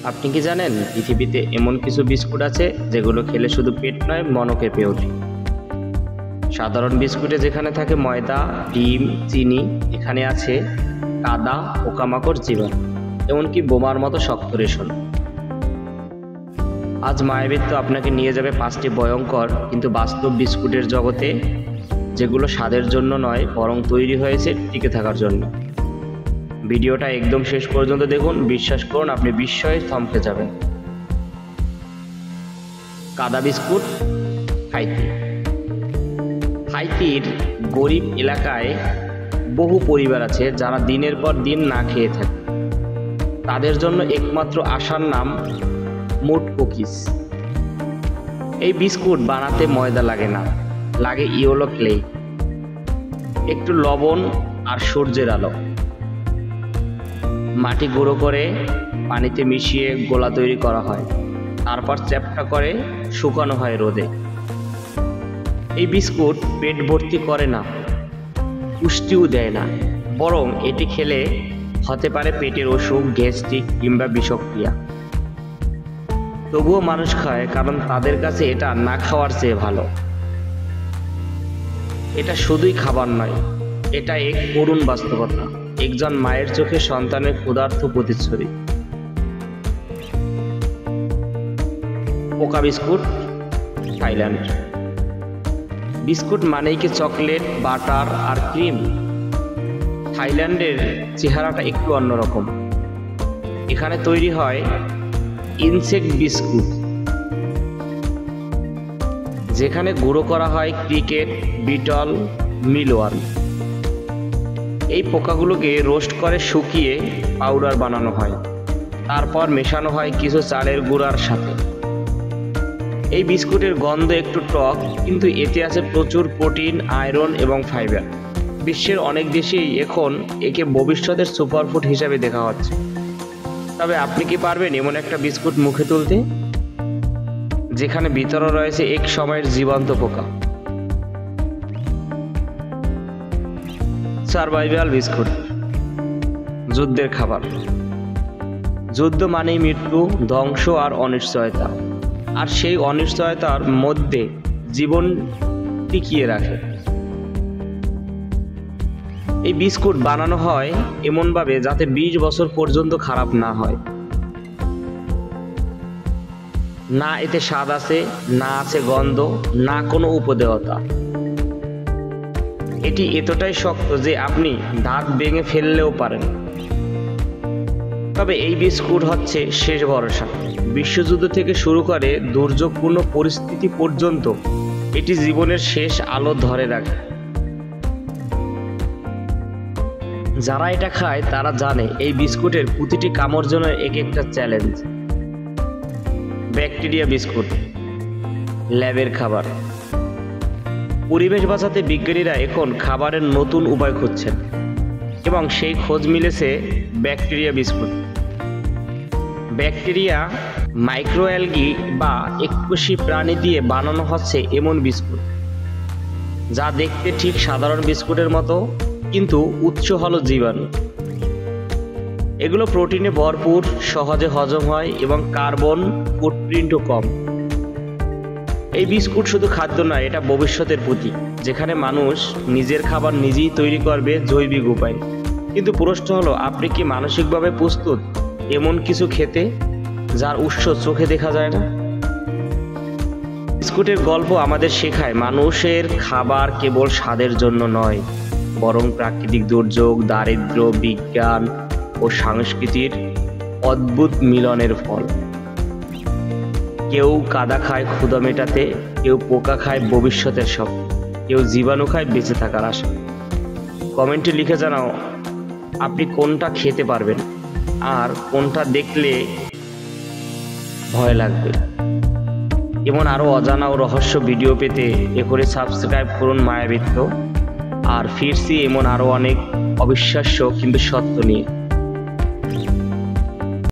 আপনি কি জানেন পৃথিবীতে এমন কিছু বিস্কুট আছে যেগুলো খেলে শুধু পেট নয় মনও কেঁপে ওঠে। সাধারণ বিস্কুটে যেখানে থাকে ময়দা, ডিম, চিনি, এখানে আছে কাদা, পোকামাকড়, জীবাণু, এমনকি বোমার মতো শক্ত রেশন। আজ মায়াবৃত্ত আপনাকে নিয়ে যাবে 5টি ভয়ঙ্কর কিন্তু বাস্তব বিস্কুটের জগতে, যেগুলো স্বাদের জন্য নয় বরং তৈরি হয়েছে টিকে থাকার জন্য। ভিডিওটা একদম শেষ পর্যন্ত দেখুন, বিশ্বাস করুন আপনি বিস্ময়ে থমকে যাবেন। কাদা বিস্কুট। হাইতির গরিব এলাকায় বহু পরিবার আছে যারা দিনের পর দিন না খেয়ে থাকে। তাদের জন্য একমাত্র আশার নাম মুট কুকিজ। এই বিস্কুট বানাতে ময়দা লাগে না, লাগে ইয়েলো ক্লে, একটু লবণ আর সূর্যের আলো। মাটি গুঁড়ো করে পানিতে মিশিয়ে গোলা তৈরি করা হয়, তারপর চ্যাপ্টা করে শুকানো হয় রোদে। এই বিস্কুট পেট ভর্তি করে না, পুষ্টিও দেয় না, বরং এটি খেলে হতে পারে পেটের অসুখ, গ্যাস্ট্রিক কিংবা বিষক্রিয়া। তবুও মানুষ খায়, কারণ তাদের কাছে এটা না খাওয়ার চেয়ে ভালো। এটা শুধুই খাবার নয়, এটা এক করুণ বাস্তবতা, একজন মায়ের চোখে সন্তানের ক্ষুধার্ত প্রতিচ্ছবি। পোকা বিস্কুট। থাইল্যান্ড। বিস্কুট মানেই কি চকলেট, বাটার আর ক্রিম? থাইল্যান্ডের চেহারাটা একটু অন্যরকম। এখানে তৈরি হয় ইনসেক্ট বিস্কুট, যেখানে গুঁড়ো করা হয় ক্রিকেট, বিটল, মিলওয়ার্ম। এই পোকাগুলোকে রোস্ট করে শুকিয়ে পাউডার বানানো হয়, তারপর মেশানো হয় কিছু চালের গুঁড়ার সাথে। এই বিস্কুটের গন্ধ একটু টক, কিন্তু এতে আছে প্রচুর প্রোটিন, আয়রন এবং ফাইবার। বিশ্বের অনেক দেশেই এখন একে ভবিষ্যতের সুপারফুড হিসাবে দেখা হচ্ছে। তবে আপনি কি পারবেন এমন একটা বিস্কুট মুখে তুলতে যেখানে ভিতরে রয়েছে এক সময়ের জীবন্ত পোকা? Survival biscuit. যুদ্ধের খাবার। যুদ্ধ মানেই মৃত্যু, ধ্বংস আর অনিশ্চয়তা, আর সেই অনিশ্চয়তার মধ্যে জীবন টিকিয়ে রাখে। এই বিস্কুট বানানো হয় এমনভাবে যাতে 20 বছর পর্যন্ত খারাপ না হয়। না এতে স্বাদ আছে, না আছে গন্ধ, না কোনো উপদেয়তা। এটি এতটাই শক্ত যে আপনি দাঁত ভেঙে ফেললেও পারেন। তবে এই বিস্কুট হচ্ছে শেষ ভরসা। বিশ্বযুদ্ধ থেকে শুরু করে দুর্যোগপূর্ণ পরিস্থিতি পর্যন্ত এটি জীবনের শেষ আলো ধরে রাখে। যারা এটা খায় তারা জানে এই বিস্কুটের প্রতিটি কামড় যেন এক একটা চ্যালেঞ্জ। Bacteria biscuit. ল্যাবের খাবার। পরিবেশ বাঁচাতে বিজ্ঞানীরা এখন খাবারের নতুন উপায় খুঁজছেন, এবং সেই খোঁজ মিলেছে ব্যাকটেরিয়া বিস্কুট। ব্যাকটেরিয়া, মাইক্রোঅ্যালগি বা এককোষী প্রাণী দিয়ে বানানো হচ্ছে এমন বিস্কুট যা দেখতে ঠিক সাধারণ বিস্কুটের মতো, কিন্তু উৎস হলো জীবাণু। এগুলো প্রোটিনে ভরপুর, সহজে হজম হয় এবং কার্বন ফুটপ্রিন্টও কম। এই বিস্কুট শুধু খাদ্য নয়, এটা ভবিষ্যতের প্রতীক, যেখানে মানুষ নিজের খাবার নিজেই তৈরি করবে জৈবিক উপায়ে। কিন্তু প্রশ্ন হলো, আপনি কি মানসিকভাবে প্রস্তুত এমন কিছু খেতে যার উৎস চোখে দেখা যায় না? বিস্কুটের গল্প আমাদের শেখায় মানুষের খাবার কেবল স্বাদের জন্য নয়, বরং প্রাকৃতিক দুর্যোগ, দারিদ্র্য, বিজ্ঞান ও সংস্কৃতির অদ্ভুত মিলনের ফল। কেউ কাদা খায় ক্ষুধা মেটাতে, কেউ পোকা খায় ভবিষ্যতের স্বপ্ন, কেউ জীবাণু খায় বেঁচে থাকার আশা। কমেন্টে লিখে জানাও আপনি কোনটা খেতে পারবেন আর কোনটা দেখলে ভয় লাগবে। এমন আরও অজানা ও রহস্য ভিডিও পেতে এখনই সাবস্ক্রাইব করুন মায়াবৃত্ত। আর ফিরছি এমন আরও অনেক অবিশ্বাস্য কিন্তু সত্য নিয়ে।